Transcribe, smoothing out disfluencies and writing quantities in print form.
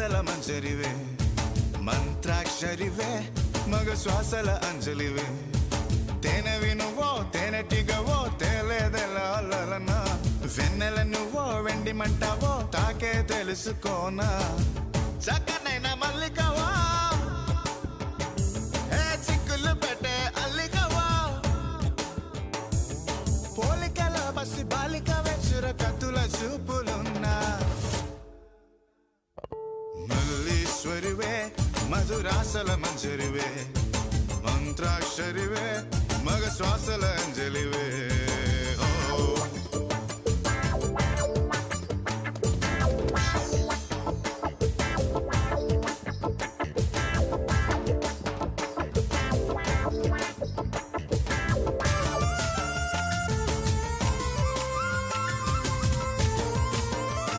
రాసల మంజరివే మంత్రాక్షరివే మగ శ్వాసల అంజలివే తేనెవి నువ్వో తేనెటిగవో తేలేదెలనా వెన్నెల నువ్వో వెండి మంటావో తాకే తెలుసుకోనా చక్కనైన మల్లికవా ఏ చిక్కులు పెట్టే అల్లికవా పోలికల బసి బాలికవే చురకత్తుల చూపులున్నా మల్లీశ్వరివే మధురాసల మంజరివే మంత్రాక్షరివే మగ శ్వాసల అంజలివే